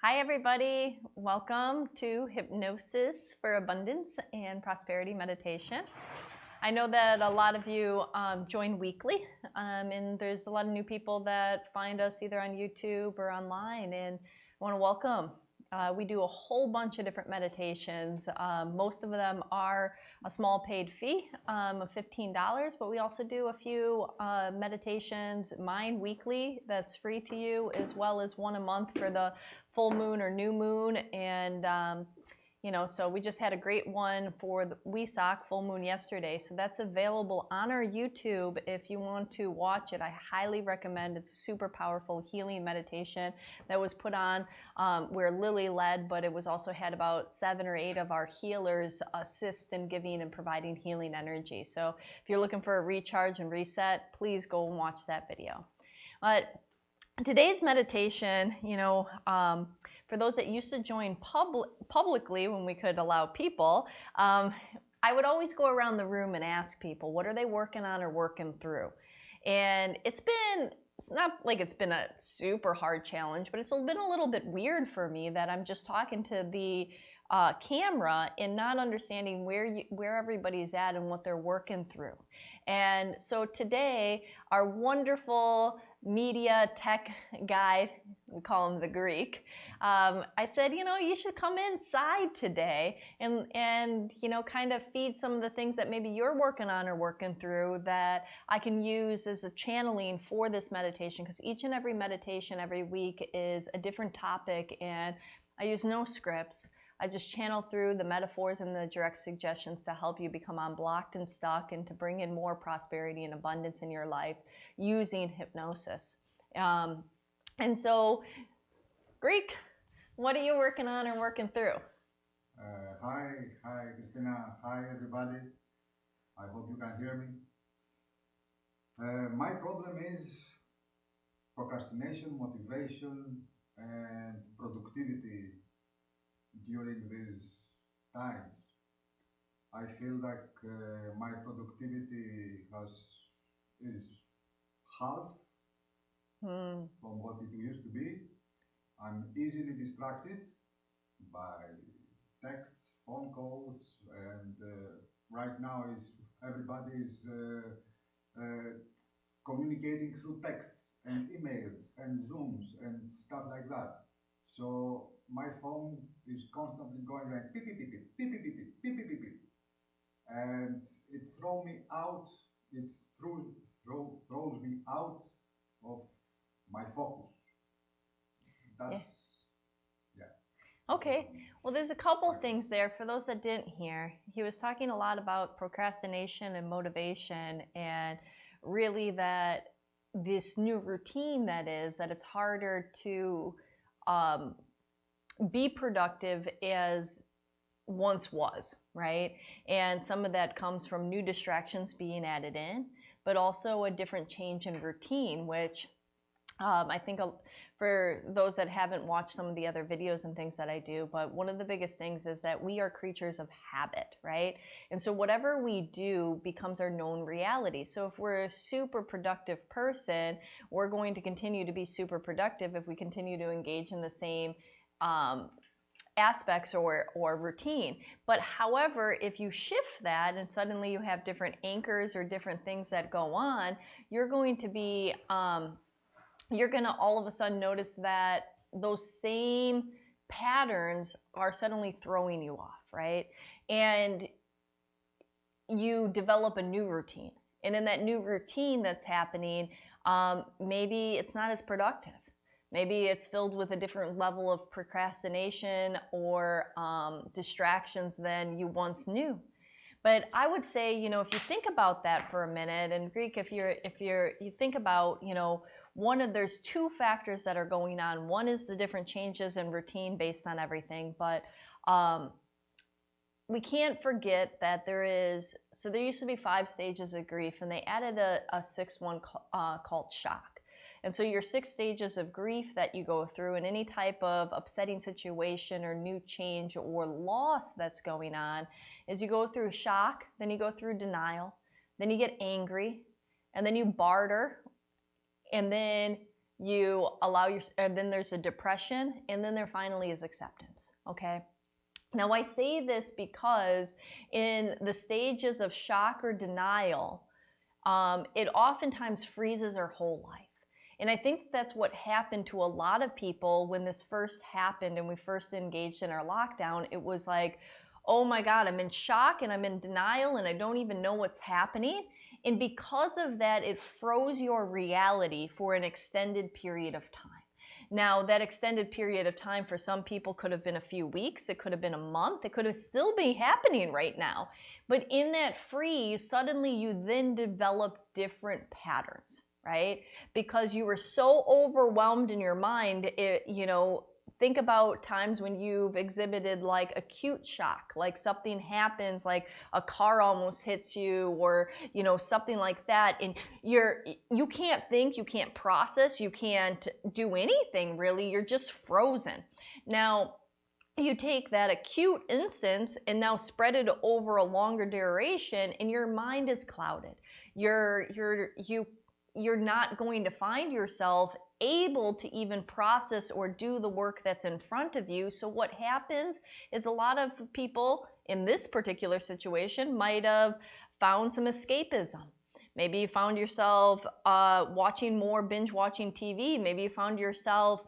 Hi, everybody. Welcome to Hypnosis for Abundance and Prosperity Meditation. I know that a lot of you join weekly, and there's a lot of new people that find us either on YouTube or online, and I want to welcome. We do a whole bunch of different meditations. Most of them are a small paid fee of $15, but we also do a few meditations, mine weekly, that's free to you, as well as one a month for the full moon or new moon. And so we just had a great one for the Wesak full moon yesterday. So that's available on our YouTube if you want to watch it. I highly recommend. It's a super powerful healing meditation that was put on where Lily led, but it was also had about 7 or 8 of our healers assist in giving and providing healing energy. So if you're looking for a recharge and reset, please go and watch that video. But today's meditation, for those that used to join publicly when we could allow people, I would always go around the room and ask people, what are they working on or working through? And it's not like it's been a super hard challenge, but it's been a little bit weird for me that I'm just talking to the camera and not understanding where everybody's at and what they're working through. And so today, our wonderful media tech guy, we call him the Greek, I said, you should come inside today and kind of feed some of the things that maybe you're working on or working through that I can use as a channeling for this meditation, because each and every meditation every week is a different topic, and I use no scripts. I just channel through the metaphors and the direct suggestions to help you become unblocked and stuck and to bring in more prosperity and abundance in your life using hypnosis. And so, Greek, what are you working on or working through? Hi, Cristina. Hi, everybody. I hope you can hear me. My problem is procrastination, motivation, and productivity during these times. I feel like my productivity is half from what it used to be. I'm easily distracted by texts, phone calls, and right now everybody is communicating through texts and emails and Zooms and stuff like that. So my phone is constantly going like beep beep beep beep beep beep beep beep beep beep beep, and it throws me out. It throws me out of my focus. That's yeah. Okay, well, there's a couple things there. For those that didn't hear, he was talking a lot about procrastination and motivation, and really that this new routine that it's harder to be productive as once was, right? And some of that comes from new distractions being added in, but also a different change in routine, which I think for those that haven't watched some of the other videos and things that I do, but one of the biggest things is that we are creatures of habit, right? And so whatever we do becomes our known reality. So if we're a super productive person, we're going to continue to be super productive if we continue to engage in the same aspects or routine. But however, if you shift that and suddenly you have different anchors or different things that go on, you're going to be you're going to all of a sudden notice that those same patterns are suddenly throwing you off, right? And you develop a new routine. And in that new routine that's happening, maybe it's not as productive. Maybe it's filled with a different level of procrastination or distractions than you once knew. But I would say, if you think about that for a minute, and Greek, if you think about, there's 2 factors that are going on. One is the different changes in routine based on everything, but we can't forget that there used to be 5 stages of grief, and they added a 6th one called shock. And so your 6 stages of grief that you go through in any type of upsetting situation or new change or loss that's going on is you go through shock, then you go through denial, then you get angry, and then you barter, and then you allow your, and then there's a depression, and then there finally is acceptance, okay? Now, I say this because in the stages of shock or denial, it oftentimes freezes our whole life. And I think that's what happened to a lot of people when this first happened and we first engaged in our lockdown. It was like, oh my God, I'm in shock and I'm in denial and I don't even know what's happening. And because of that, it froze your reality for an extended period of time. Now, that extended period of time for some people could have been a few weeks, it could have been a month, it could have still be happening right now. But in that freeze, suddenly you then develop different patterns, right? Because you were so overwhelmed in your mind, think about times when you've exhibited like acute shock, like something happens, like a car almost hits you, or something like that, and you can't think, you can't process, you can't do anything really, you're just frozen. Now, you take that acute instance and now spread it over a longer duration, and your mind is clouded. You're not going to find yourself able to even process or do the work that's in front of you. So what happens is a lot of people in this particular situation might have found some escapism. Maybe you found yourself binge watching TV. Maybe you found yourself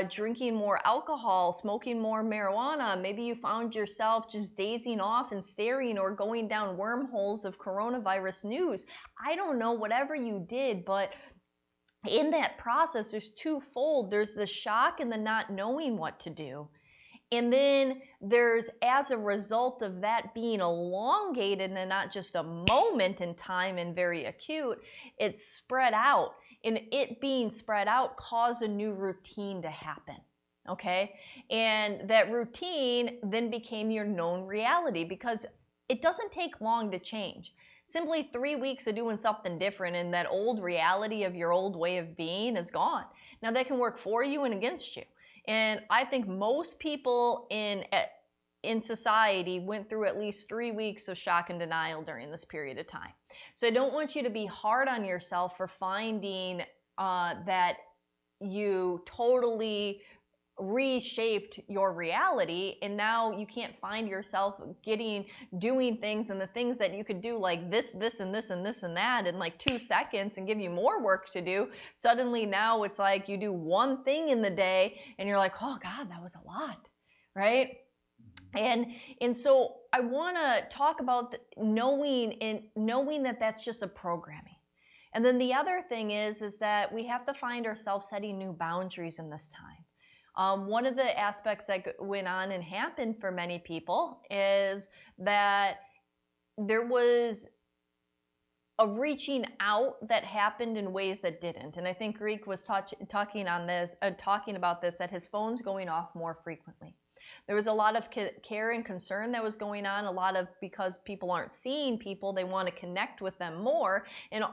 drinking more alcohol, smoking more marijuana. Maybe you found yourself just dazing off and staring or going down wormholes of coronavirus news. I don't know, whatever you did, but in that process, there's twofold. There's the shock and the not knowing what to do. And then there's, as a result of that being elongated and not just a moment in time and very acute, it's spread out. And it being spread out caused a new routine to happen, okay? And that routine then became your known reality, because it doesn't take long to change. Simply 3 weeks of doing something different and that old reality of your old way of being is gone. Now, that can work for you and against you. And I think most people in society went through at least 3 weeks of shock and denial during this period of time. So I don't want you to be hard on yourself for finding that you totally reshaped your reality, and now you can't find yourself doing things, and the things that you could do like this and this and this and that in like 2 seconds and give you more work to do, suddenly now it's like you do one thing in the day and you're like, oh God, that was a lot, right? And so I want to talk about knowing that that's just a programming. And then the other thing is that we have to find ourselves setting new boundaries in this time. One of the aspects that went on and happened for many people is that there was a reaching out that happened in ways that didn't. And I think Greek was talking about this, that his phone's going off more frequently. There was a lot of care and concern that was going on, because people aren't seeing people, they want to connect with them more. And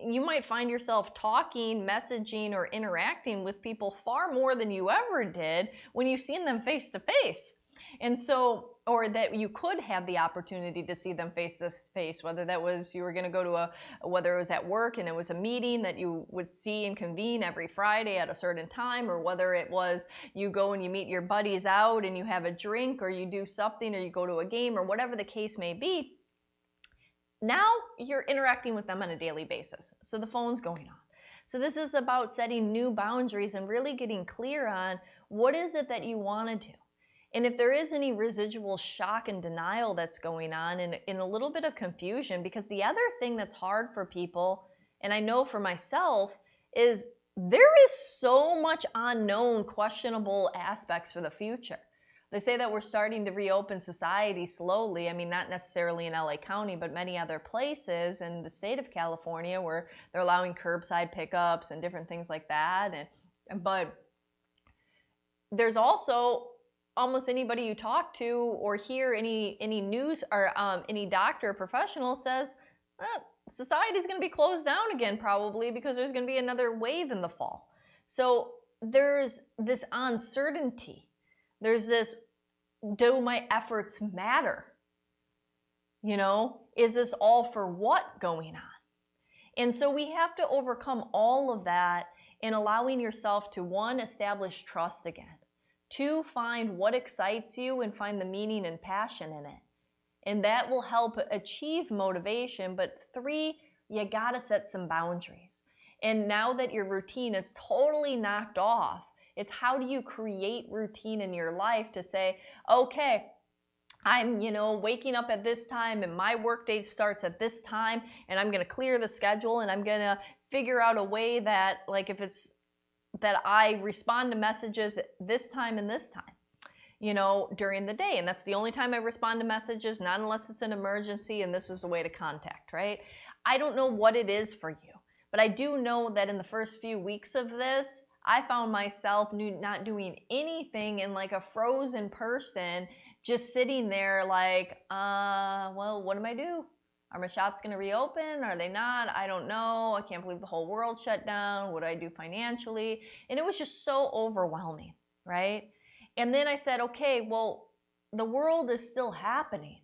you might find yourself talking, messaging, or interacting with people far more than you ever did when you've seen them face to face. And so, or that you could have the opportunity to see them face to face, whether that was you were going to go to whether it was at work and it was a meeting that you would see and convene every Friday at a certain time, or whether it was you go and you meet your buddies out and you have a drink, or you do something, or you go to a game, or whatever the case may be. Now you're interacting with them on a daily basis. So the phone's going off. So this is about setting new boundaries and really getting clear on what is it that you want to do. And if there is any residual shock and denial that's going on, and in a little bit of confusion, because the other thing that's hard for people, and I know for myself, is there is so much unknown, questionable aspects for the future. They say that we're starting to reopen society slowly. I mean, not necessarily in LA County, but many other places in the state of California where they're allowing curbside pickups and different things like that. But there's also almost anybody you talk to or hear any news or any doctor or professional says, society's going to be closed down again probably because there's going to be another wave in the fall. So there's this uncertainty. There's this, do my efforts matter? Is this all for what going on? And so we have to overcome all of that in allowing yourself to, one, establish trust again, two, find what excites you and find the meaning and passion in it. And that will help achieve motivation. But three, you gotta set some boundaries. And now that your routine is totally knocked off, it's how do you create routine in your life to say, okay, I'm, waking up at this time and my workday starts at this time, and I'm gonna clear the schedule, and I'm gonna figure out a way that, like, if it's that I respond to messages this time and this time, during the day. And that's the only time I respond to messages, not unless it's an emergency and this is the way to contact, right? I don't know what it is for you, but I do know that in the first few weeks of this, I found myself not doing anything in like a frozen person, just sitting there like, well, what am I do? Are my shops going to reopen? Are they not? I don't know. I can't believe the whole world shut down. What do I do financially? And it was just so overwhelming, right? And then I said, okay, well, the world is still happening,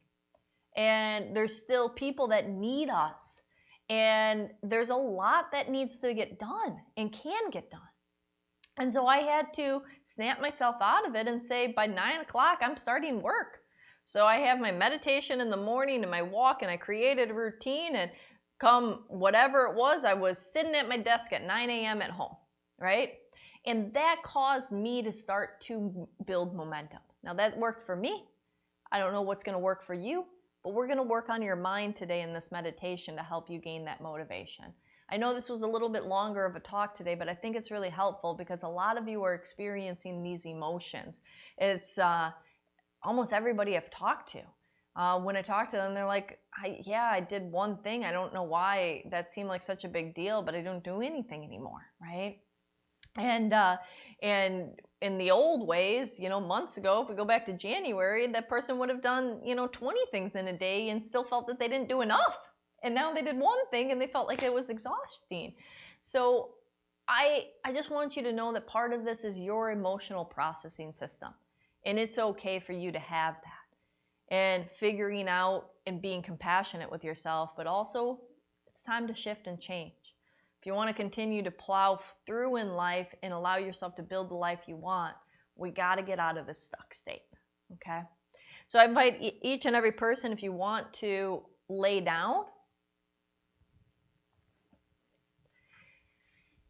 and there's still people that need us, and there's a lot that needs to get done and can get done. And so I had to snap myself out of it and say, by 9 o'clock, I'm starting work. So I have my meditation in the morning and my walk, and I created a routine, and come whatever it was, I was sitting at my desk at 9 a.m. at home, right? And that caused me to start to build momentum. Now that worked for me. I don't know what's going to work for you, but we're going to work on your mind today in this meditation to help you gain that motivation. I know this was a little bit longer of a talk today, but I think it's really helpful because a lot of you are experiencing these emotions. It's almost everybody I've talked to. When I talk to them, they're like, I did one thing. I don't know why that seemed like such a big deal, but I don't do anything anymore, right? And in the old ways, months ago, if we go back to January, that person would have done, 20 things in a day and still felt that they didn't do enough. And now they did one thing and they felt like it was exhausting. So I just want you to know that part of this is your emotional processing system. And it's okay for you to have that. And figuring out and being compassionate with yourself, but also it's time to shift and change. If you want to continue to plow through in life and allow yourself to build the life you want, we got to get out of this stuck state, okay? So I invite each and every person, if you want to lay down.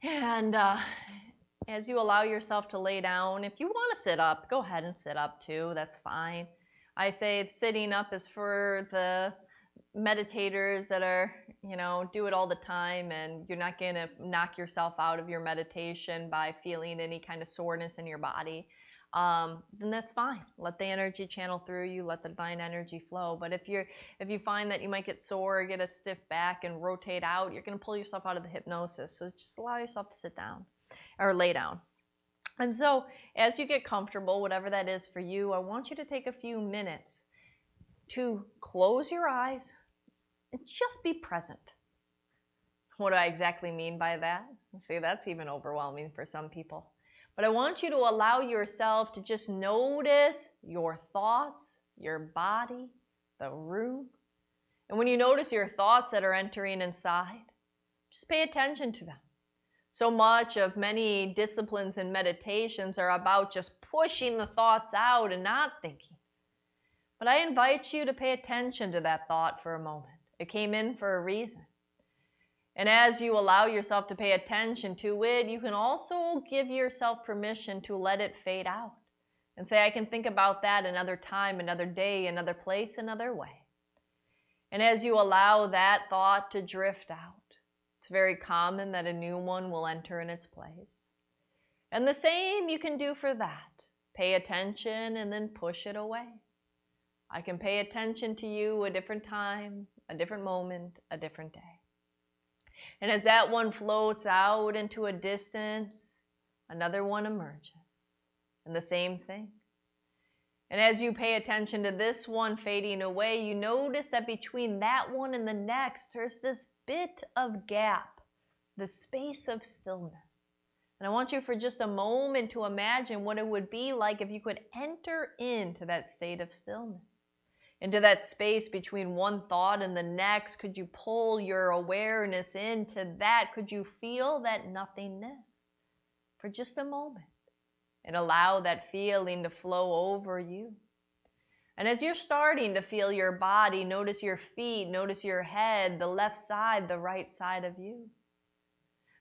And as you allow yourself to lay down, if you want to sit up, go ahead and sit up too. That's fine. I say sitting up is for the meditators that are, do it all the time, and you're not going to knock yourself out of your meditation by feeling any kind of soreness in your body. Then that's fine. Let the energy channel through you. Let the divine energy flow. But if you find that you might get sore or get a stiff back and rotate out, you're going to pull yourself out of the hypnosis. So just allow yourself to sit down or lay down. And so as you get comfortable, whatever that is for you, I want you to take a few minutes to close your eyes and just be present. What do I exactly mean by that? See, that's even overwhelming for some people. But I want you to allow yourself to just notice your thoughts, your body, the room. And when you notice your thoughts that are entering inside, just pay attention to them. So much of many disciplines and meditations are about just pushing the thoughts out and not thinking. But I invite you to pay attention to that thought for a moment. It came in for a reason. And as you allow yourself to pay attention to it, you can also give yourself permission to let it fade out and say, I can think about that another time, another day, another place, another way. And as you allow that thought to drift out, it's very common that a new one will enter in its place. And the same you can do for that. Pay attention and then push it away. I can pay attention to you a different time, a different moment, a different day. And as that one floats out into a distance, another one emerges. And the same thing. And as you pay attention to this one fading away, you notice that between that one and the next, there's this bit of gap, the space of stillness. And I want you for just a moment to imagine what it would be like if you could enter into that state of stillness. Into that space between one thought and the next, could you pull your awareness into that? Could you feel that nothingness? for just a moment and allow that feeling to flow over you. And as you're starting to feel your body, notice your feet, notice your head, the left side, the right side of you.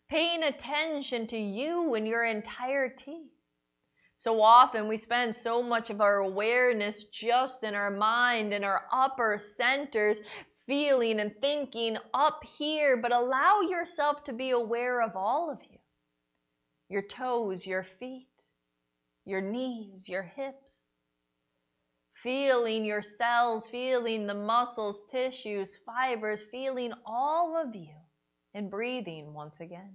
Paying attention to you and your entirety. So often we spend so much of our awareness just in our mind, in our upper centers, feeling and thinking up here, but allow yourself to be aware of all of you. Your toes, your feet, your knees, your hips. Feeling your cells, feeling the muscles, tissues, fibers, feeling all of you, and breathing once again.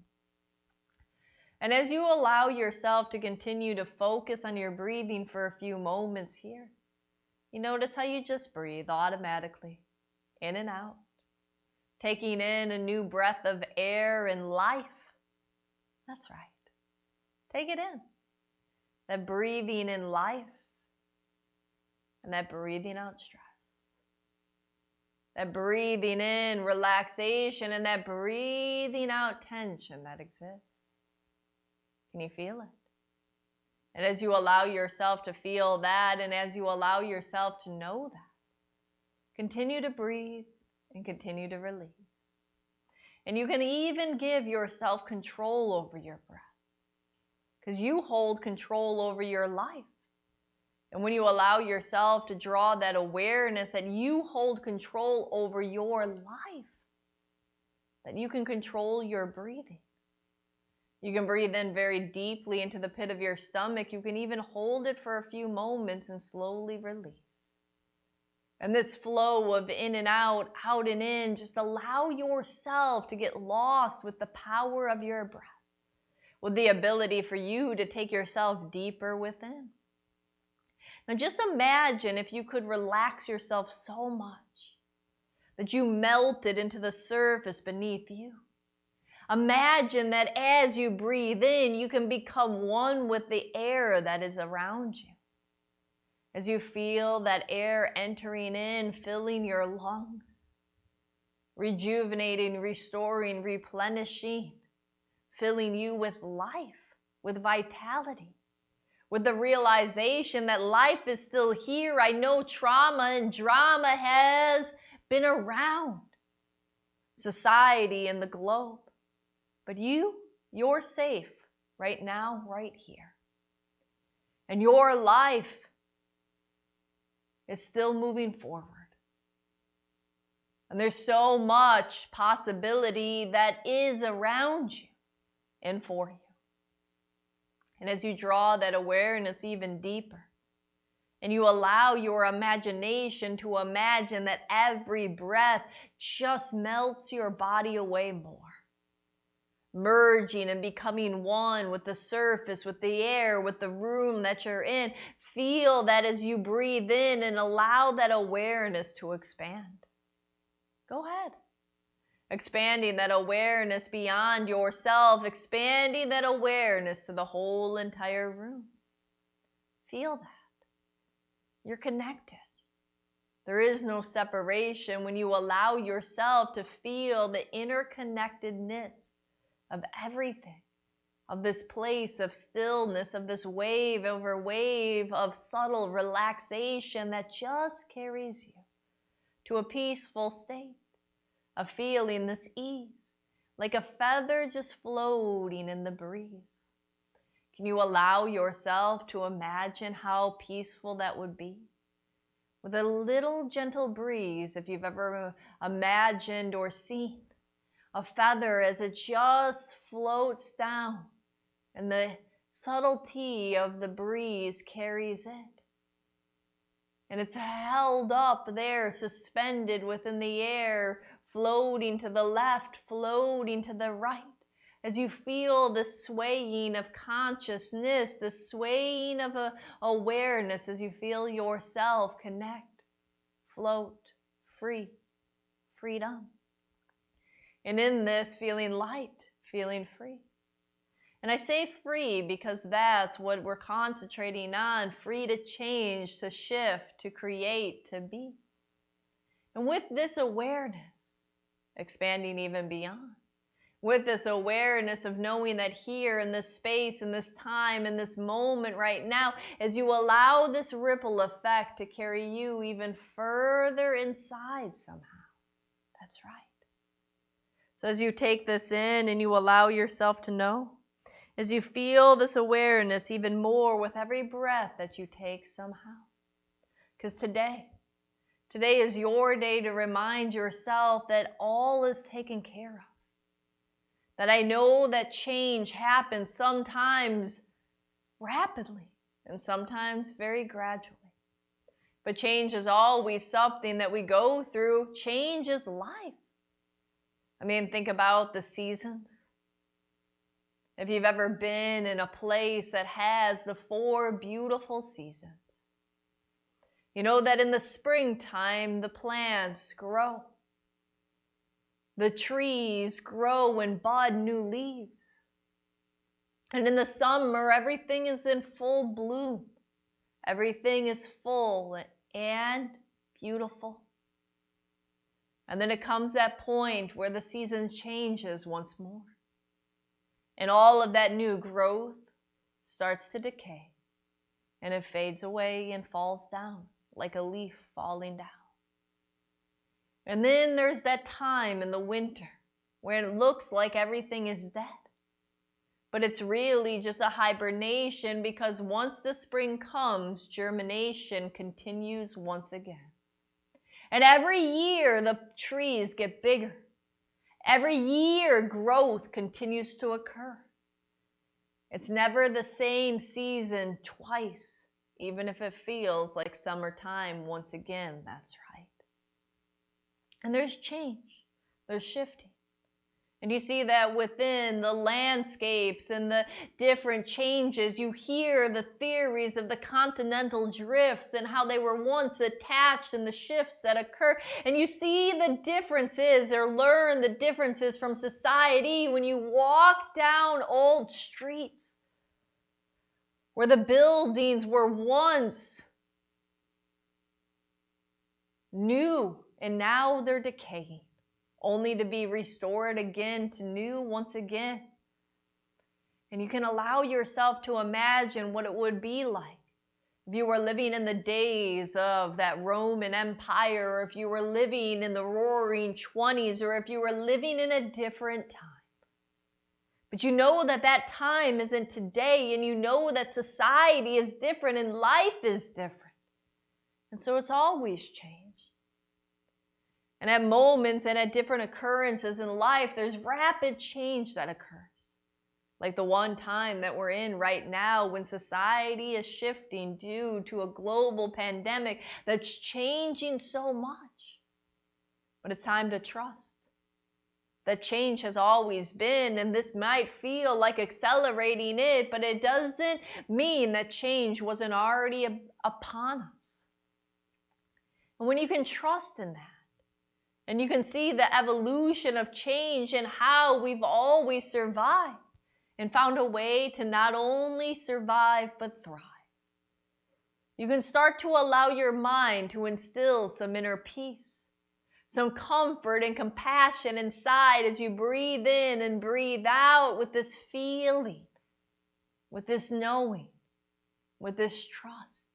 And as you allow yourself to continue to focus on your breathing for a few moments here, you notice how you just breathe automatically, in and out, taking in a new breath of air and life. That's right. Take it in. That breathing in life and that breathing out stress. That breathing in relaxation and that breathing out tension that exists. Can you feel it? And as you allow yourself to feel that, and as you allow yourself to know that, continue to breathe and continue to release. And you can even give yourself control over your breath, because you hold control over your life. And when you allow yourself to draw that awareness that you hold control over your life, that you can control your breathing. You can breathe in very deeply into the pit of your stomach. You can even hold it for a few moments and slowly release. And this flow of in and out and in, just allow yourself to get lost with the power of your breath, with the ability for you to take yourself deeper within. Now just imagine if you could relax yourself so much that you melted into the surface beneath you. Imagine that as you breathe in, you can become one with the air that is around you. As you feel that air entering in, filling your lungs, rejuvenating, restoring, replenishing, filling you with life, with vitality, with the realization that life is still here. I know trauma and drama has been around society and the globe. But you're safe right now, right here. And your life is still moving forward. And there's so much possibility that is around you and for you. And as you draw that awareness even deeper, and you allow your imagination to imagine that every breath just melts your body away more, merging and becoming one with the surface, with the air, with the room that you're in. Feel that as you breathe in and allow that awareness to expand. Go ahead. Expanding that awareness beyond yourself, expanding that awareness to the whole entire room. Feel that. You're connected. There is no separation when you allow yourself to feel the interconnectedness of everything, of this place of stillness, of this wave over wave of subtle relaxation that just carries you to a peaceful state of feeling this ease, like a feather just floating in the breeze. Can you allow yourself to imagine how peaceful that would be? With a little gentle breeze, if you've ever imagined or seen a feather as it just floats down and the subtlety of the breeze carries it. And it's held up there, suspended within the air, floating to the left, floating to the right. As you feel the swaying of consciousness, the swaying of awareness, as you feel yourself connect, float, free, freedom. And in this, feeling light, feeling free. And I say free because that's what we're concentrating on, free to change, to shift, to create, to be. And with this awareness, expanding even beyond, with this awareness of knowing that here in this space, in this time, in this moment right now, as you allow this ripple effect to carry you even further inside somehow. That's right. So as you take this in and you allow yourself to know, as you feel this awareness even more with every breath that you take somehow. Because today is your day to remind yourself that all is taken care of. That I know that change happens sometimes rapidly and sometimes very gradually. But change is always something that we go through. Change is life. I mean, think about the seasons. If you've ever been in a place that has the 4 beautiful seasons, you know that in the springtime, the plants grow. The trees grow and bud new leaves. And in the summer, everything is in full bloom. Everything is full and beautiful. And then it comes that point where the season changes once more. And all of that new growth starts to decay. And it fades away and falls down like a leaf falling down. And then there's that time in the winter where it looks like everything is dead. But it's really just a hibernation, because once the spring comes, germination continues once again. And every year the trees get bigger. Every year growth continues to occur. It's never the same season twice, even if it feels like summertime once again. That's right. And there's change, there's shifting. And you see that within the landscapes and the different changes. You hear the theories of the continental drifts and how they were once attached and the shifts that occur. And you see the differences or learn the differences from society when you walk down old streets where the buildings were once new and now they're decaying, only to be restored again to new once again. And you can allow yourself to imagine what it would be like if you were living in the days of that Roman Empire, or if you were living in the roaring 20s, or if you were living in a different time. But you know that that time isn't today, and you know that society is different and life is different. And so it's always changed. And at moments and at different occurrences in life, there's rapid change that occurs. Like the one time that we're in right now, when society is shifting due to a global pandemic that's changing so much. But it's time to trust that change has always been, and this might feel like accelerating it, but it doesn't mean that change wasn't already upon us. And when you can trust in that, and you can see the evolution of change and how we've always survived and found a way to not only survive but thrive. You can start to allow your mind to instill some inner peace, some comfort and compassion inside as you breathe in and breathe out with this feeling, with this knowing, with this trust.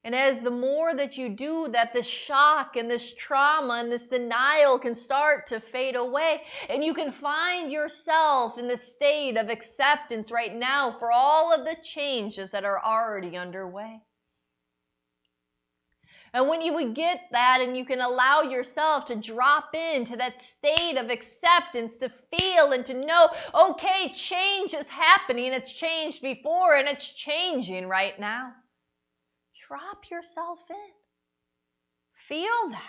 And as the more that you do that, this shock and this trauma and this denial can start to fade away. And you can find yourself in the state of acceptance right now for all of the changes that are already underway. And when you would get that and you can allow yourself to drop into that state of acceptance, to feel and to know, okay, change is happening. It's changed before and it's changing right now. Drop yourself in. Feel that.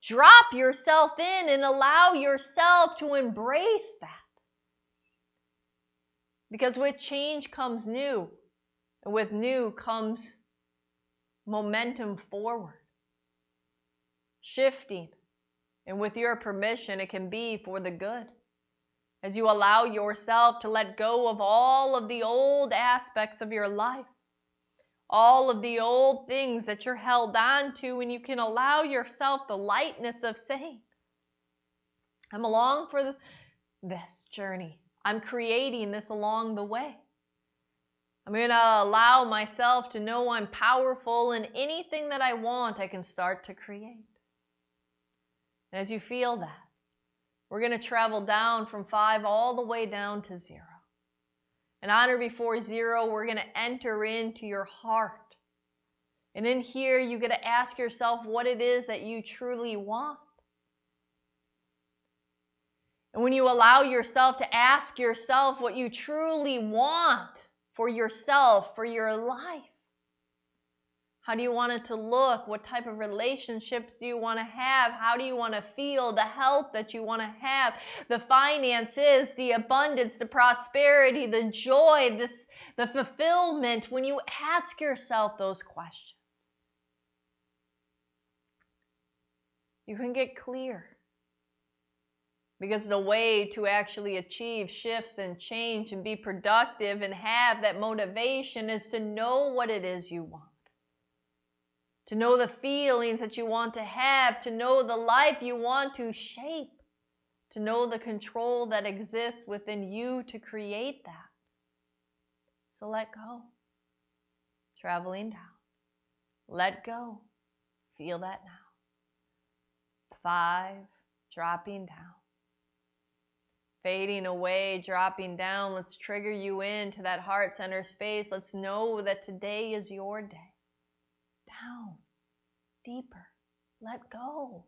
Drop yourself in and allow yourself to embrace that. Because with change comes new. And with new comes momentum forward. Shifting. And with your permission, it can be for the good. As you allow yourself to let go of all of the old aspects of your life. All of the old things that you're held on to, and you can allow yourself the lightness of saying, I'm along for this journey. I'm creating this along the way. I'm going to allow myself to know I'm powerful, and anything that I want, I can start to create. And as you feel that, we're going to travel down from 5 all the way down to 0. And honor before 0, we're going to enter into your heart. And in here, you get to ask yourself what it is that you truly want. And when you allow yourself to ask yourself what you truly want for yourself, for your life, how do you want it to look? What type of relationships do you want to have? How do you want to feel? The health that you want to have, the finances, the abundance, the prosperity, the joy, the fulfillment. When you ask yourself those questions, you can get clear. Because the way to actually achieve shifts and change and be productive and have that motivation is to know what it is you want. To know the feelings that you want to have, to know the life you want to shape, to know the control that exists within you to create that. So let go. Traveling down. Let go. Feel that now. 5, dropping down. Fading away, dropping down. Let's trigger you into that heart center space. Let's know that today is your day. Down, deeper, let go.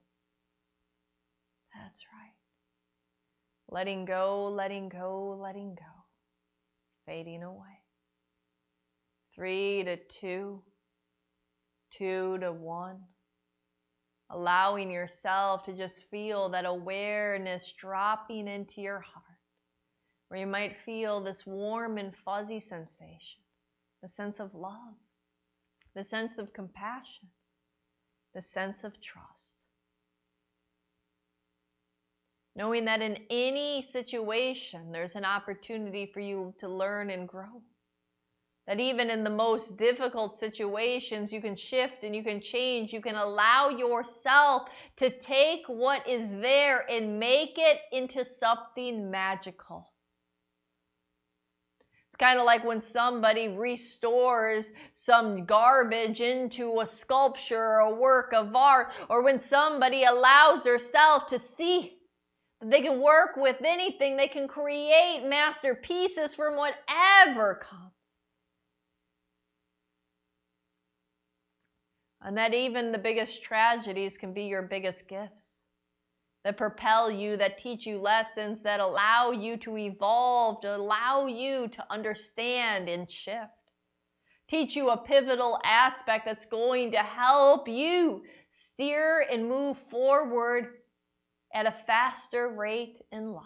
That's right. Letting go, letting go, letting go. Fading away. 3 to 2, 2 to 1. Allowing yourself to just feel that awareness dropping into your heart, where you might feel this warm and fuzzy sensation, the sense of love, the sense of compassion, the sense of trust. Knowing that in any situation, there's an opportunity for you to learn and grow. That even in the most difficult situations, you can shift and you can change. You can allow yourself to take what is there and make it into something magical. It's kind of like when somebody restores some garbage into a sculpture or a work of art, or when somebody allows themselves to see that they can work with anything, they can create masterpieces from whatever comes. And that even the biggest tragedies can be your biggest gifts. That propel you, that teach you lessons, that allow you to evolve, to allow you to understand and shift. Teach you a pivotal aspect that's going to help you steer and move forward at a faster rate in life.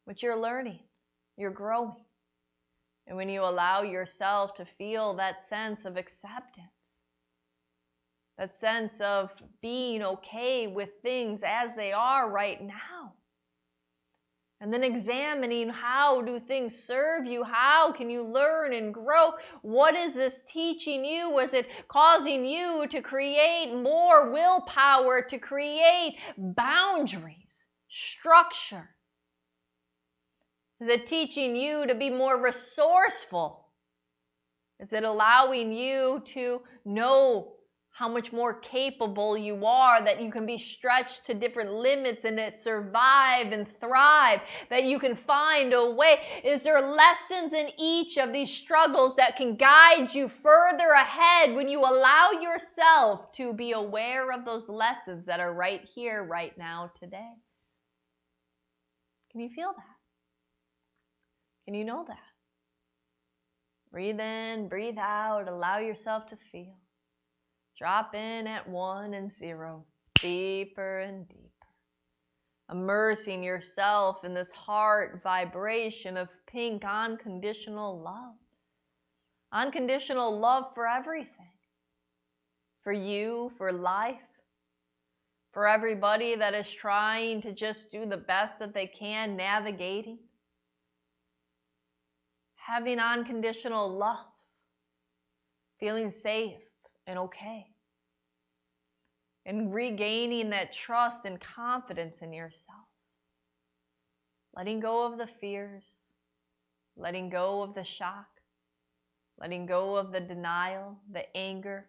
But you're learning, you're growing. And when you allow yourself to feel that sense of acceptance, that sense of being okay with things as they are right now. And then examining, how do things serve you? How can you learn and grow? What is this teaching you? Was it causing you to create more willpower, to create boundaries, structure? Is it teaching you to be more resourceful? Is it allowing you to know how much more capable you are, that you can be stretched to different limits and to survive and thrive, that you can find a way? Is there lessons in each of these struggles that can guide you further ahead when you allow yourself to be aware of those lessons that are right here, right now, today? Can you feel that? Can you know that? Breathe in, breathe out, allow yourself to feel. Drop in at 1 and 0, deeper and deeper. Immersing yourself in this heart vibration of pink unconditional love. Unconditional love for everything. For you, for life. For everybody that is trying to just do the best that they can, navigating. Having unconditional love. Feeling safe and okay. and regaining that trust and confidence in yourself. Letting go of the fears, letting go of the shock, letting go of the denial, the anger,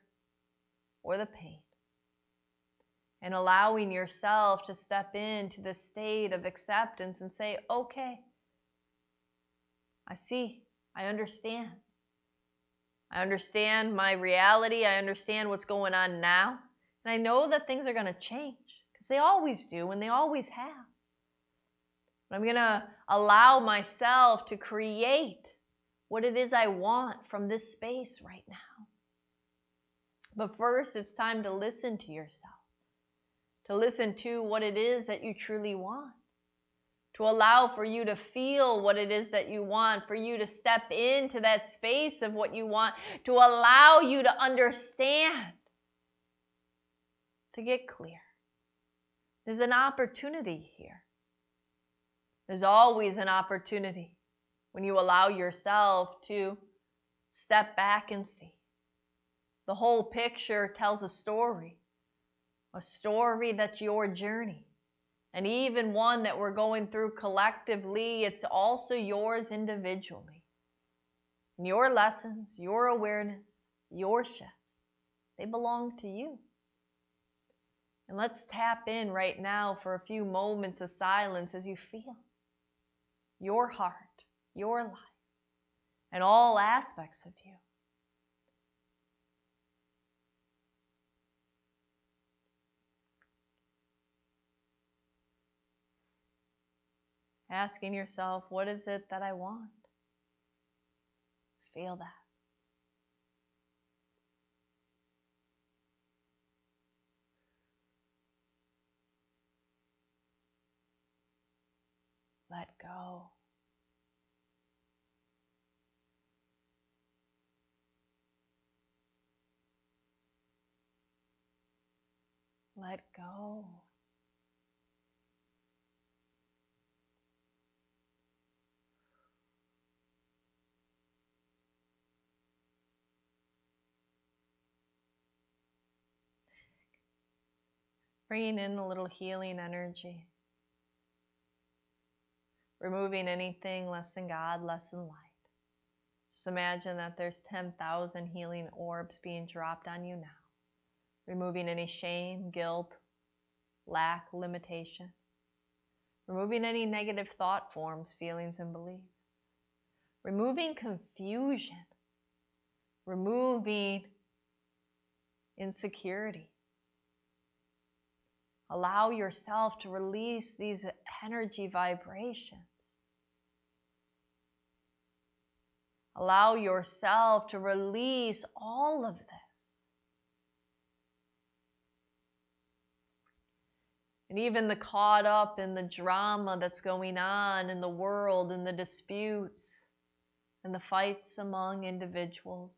or the pain. And allowing yourself to step into the state of acceptance and say, okay, I see, I understand. I understand my reality, I understand what's going on now, and I know that things are going to change, because they always do, and they always have. But I'm going to allow myself to create what it is I want from this space right now. But first, it's time to listen to yourself, to listen to what it is that you truly want, to allow for you to feel what it is that you want, for you to step into that space of what you want, to allow you to understand, to get clear. There's an opportunity here. There's always an opportunity when you allow yourself to step back and see. The whole picture tells a story that's your journey. And even one that we're going through collectively, it's also yours individually. And your lessons, your awareness, your shifts, they belong to you. And let's tap in right now for a few moments of silence as you feel your heart, your life, and all aspects of you. Asking yourself, what is it that I want? Feel that. Let go. Let go. Bringing in a little healing energy. Removing anything less than God, less than light. Just imagine that there's 10,000 healing orbs being dropped on you now. Removing any shame, guilt, lack, limitation. Removing any negative thought forms, feelings, and beliefs. Removing confusion. Removing insecurity. Allow yourself to release these energy vibrations. Allow yourself to release all of this. And even the caught up in the drama that's going on in the world, and the disputes and the fights among individuals,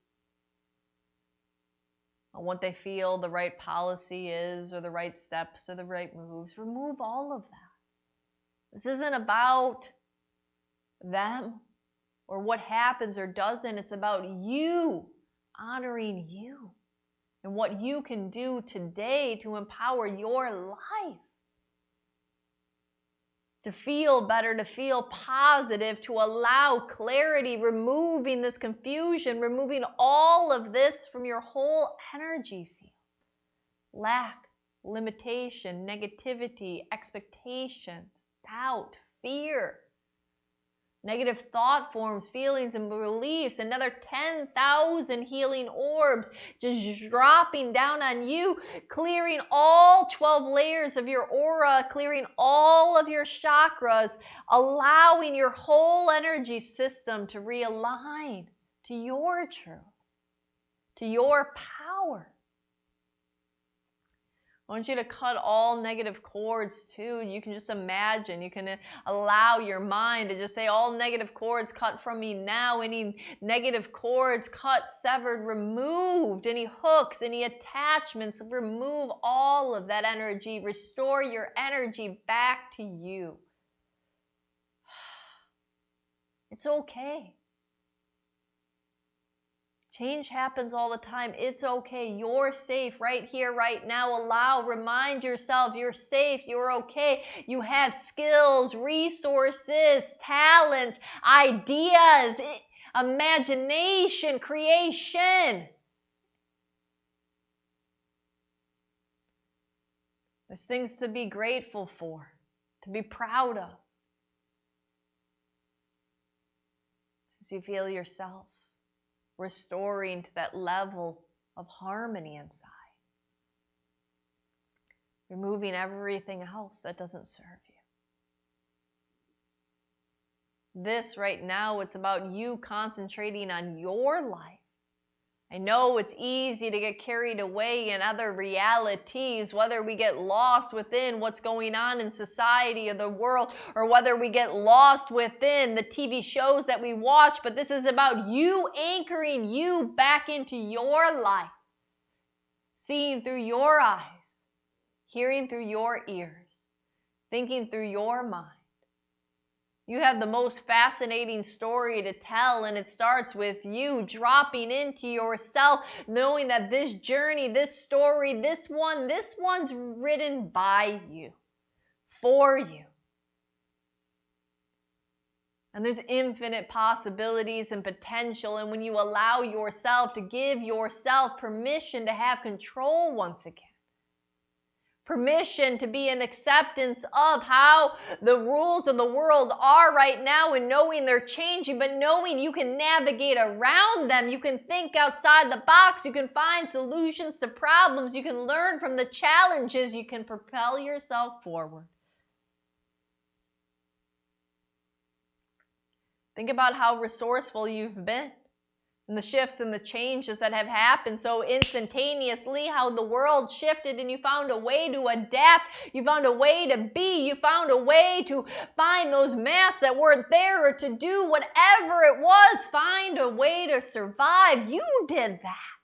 on what they feel the right policy is, or the right steps, or the right moves. Remove all of that. This isn't about them or what happens or doesn't. It's about you honoring you and what you can do today to empower your life. To feel better, to feel positive, to allow clarity, removing this confusion, removing all of this from your whole energy field. Lack, limitation, negativity, expectations, doubt, fear, negative thought forms, feelings, and beliefs. Another 10,000 healing orbs just dropping down on you, clearing all 12 layers of your aura, clearing all of your chakras, allowing your whole energy system to realign to your truth, to your power. I want you to cut all negative cords too. You can just imagine, you can allow your mind to just say, all negative cords cut from me now. Any negative cords cut, severed, removed. Any hooks, any attachments, remove all of that energy. Restore your energy back to you. It's okay. Change happens all the time. It's okay. You're safe right here, right now. Remind yourself you're safe. You're okay. You have skills, resources, talents, ideas, imagination, creation. There's things to be grateful for, to be proud of. As you feel yourself restoring to that level of harmony inside. Removing everything else that doesn't serve you. This right now, it's about you concentrating on your life. I know it's easy to get carried away in other realities, whether we get lost within what's going on in society or the world, or whether we get lost within the TV shows that we watch, but this is about you anchoring you back into your life, seeing through your eyes, hearing through your ears, thinking through your mind. You have the most fascinating story to tell, and it starts with you dropping into yourself, knowing that this journey, this story, this one's written by you, for you. And there's infinite possibilities and potential, and when you allow yourself to give yourself permission to have control once again, permission to be in acceptance of how the rules of the world are right now, and knowing they're changing, but knowing you can navigate around them. You can think outside the box. You can find solutions to problems. You can learn from the challenges. You can propel yourself forward. Think about how resourceful you've been. And the shifts and the changes that have happened so instantaneously, how the world shifted and you found a way to adapt, you found a way to be, you found a way to find those masks that weren't there, or to do whatever it was, find a way to survive. You did that.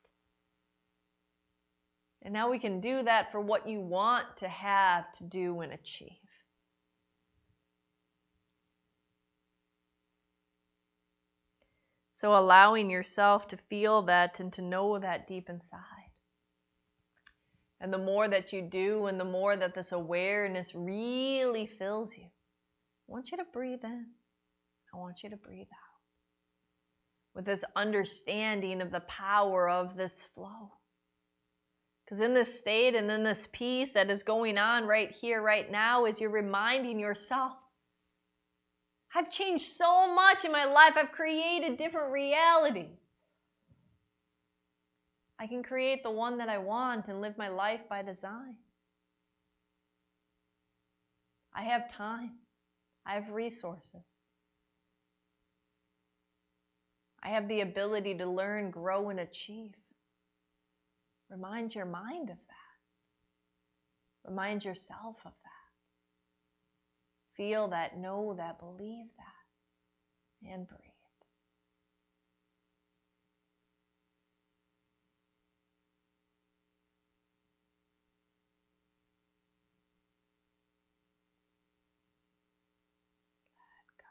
And now we can do that for what you want to have, to do, and achieve. So allowing yourself to feel that and to know that deep inside. And the more that you do, and the more that this awareness really fills you, I want you to breathe in. I want you to breathe out. With this understanding of the power of this flow. Because in this state and in this peace that is going on right here, right now, is you're reminding yourself, I've changed so much in my life. I've created different realities. I can create the one that I want and live my life by design. I have time. I have resources. I have the ability to learn, grow, and achieve. Remind your mind of that. Remind yourself of that. Feel that, know that, believe that, and breathe. Let go.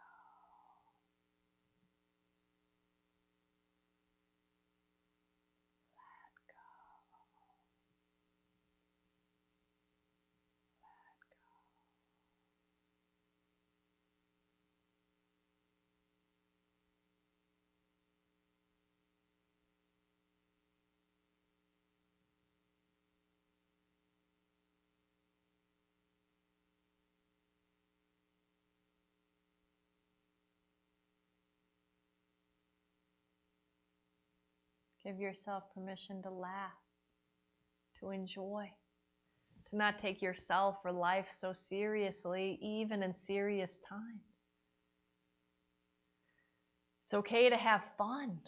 Let go. Give yourself permission to laugh, to enjoy, to not take yourself or life so seriously, even in serious times. It's okay to have fun.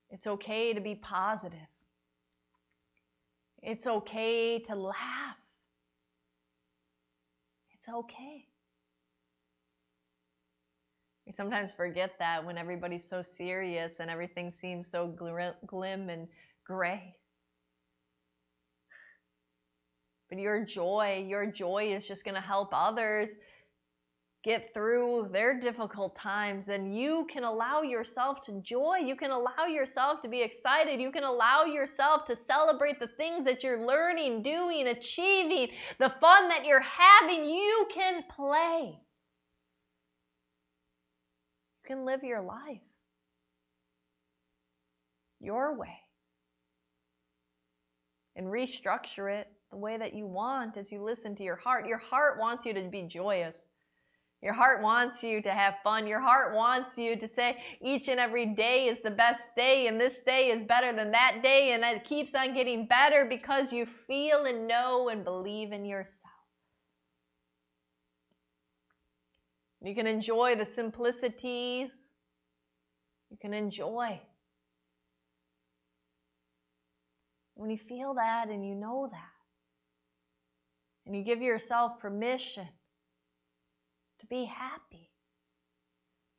It's okay to be positive. It's okay to laugh. It's okay. We sometimes forget that when everybody's so serious and everything seems so glim and gray. But your joy is just going to help others get through their difficult times, and you can allow yourself to joy. You can allow yourself to be excited. You can allow yourself to celebrate the things that you're learning, doing, achieving, the fun that you're having. You can play. You can live your life your way and restructure it the way that you want as you listen to your heart. Your heart wants you to be joyous. Your heart wants you to have fun. Your heart wants you to say each and every day is the best day, and this day is better than that day, and it keeps on getting better because you feel and know and believe in yourself. You can enjoy the simplicities. You can enjoy. When you feel that and you know that, and you give yourself permission to be happy.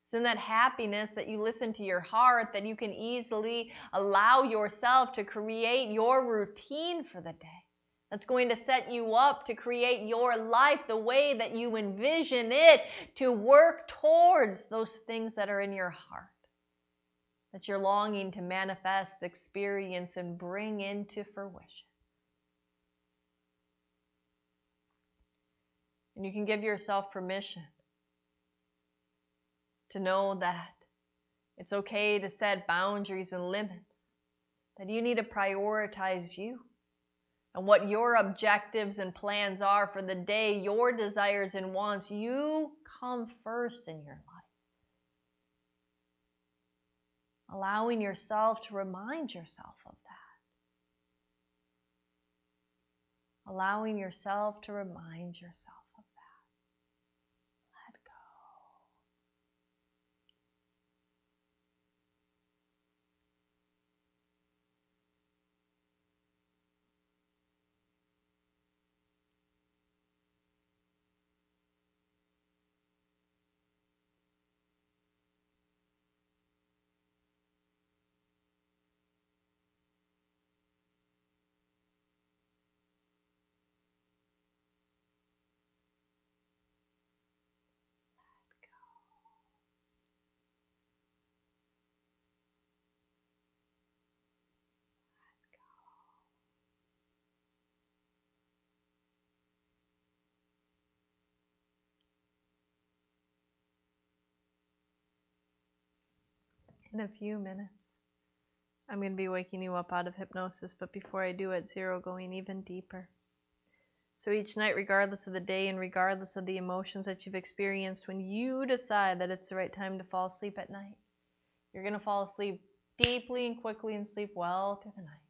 It's in that happiness that you listen to your heart, that you can easily allow yourself to create your routine for the day. That's going to set you up to create your life the way that you envision it, to work towards those things that are in your heart, that you're longing to manifest, experience, and bring into fruition. And you can give yourself permission to know that it's okay to set boundaries and limits, that you need to prioritize you and what your objectives and plans are for the day, your desires and wants. You come first in your life. Allowing yourself to remind yourself of that. Allowing yourself to remind yourself of that. Let go. In a few minutes, I'm going to be waking you up out of hypnosis, but before I do, at 0, going even deeper. So each night, regardless of the day and regardless of the emotions that you've experienced, when you decide that it's the right time to fall asleep at night, you're going to fall asleep deeply and quickly and sleep well through the night.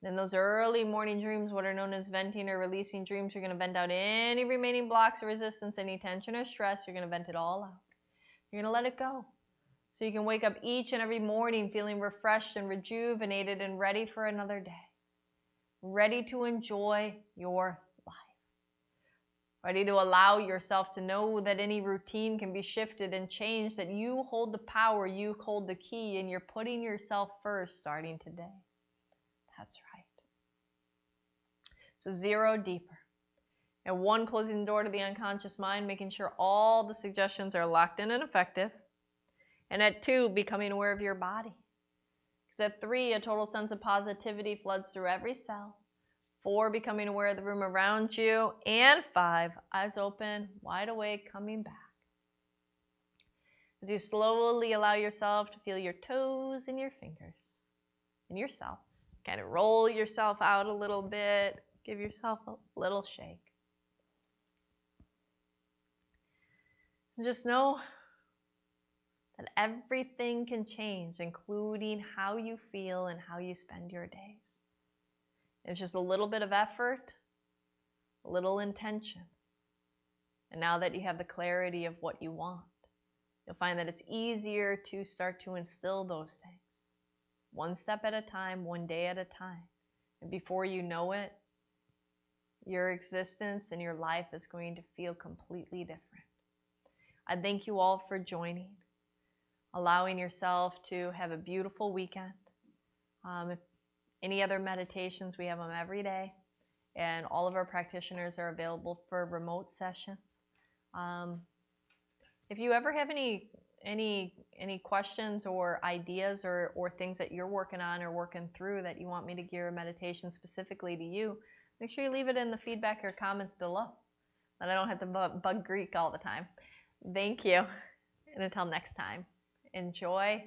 Then those early morning dreams, what are known as venting or releasing dreams, you're going to vent out any remaining blocks or resistance, any tension or stress. You're going to vent it all out. You're going to let it go. So you can wake up each and every morning feeling refreshed and rejuvenated and ready for another day. Ready to enjoy your life. Ready to allow yourself to know that any routine can be shifted and changed, that you hold the power, you hold the key, and you're putting yourself first starting today. That's right. So 0, deeper. And 1, closing the door to the unconscious mind, making sure all the suggestions are locked in and effective. And at 2, becoming aware of your body. Because at 3, a total sense of positivity floods through every cell. 4, becoming aware of the room around you. And 5, eyes open, wide awake, coming back. As you slowly allow yourself to feel your toes and your fingers and yourself. Kind of roll yourself out a little bit. Give yourself a little shake. And just know that everything can change, including how you feel and how you spend your days. It's just a little bit of effort, a little intention. And now that you have the clarity of what you want, you'll find that it's easier to start to instill those things. 1 step at a time, 1 day at a time. And before you know it, your existence and your life is going to feel completely different. I thank you all for joining. Allowing yourself to have a beautiful weekend. If any other meditations, we have them every day. And all of our practitioners are available for remote sessions. If you ever have any questions or ideas or things that you're working on or working through that you want me to gear a meditation specifically to you, make sure you leave it in the feedback or comments below. And I don't have to bug Greek all the time. Thank you. And until next time, enjoy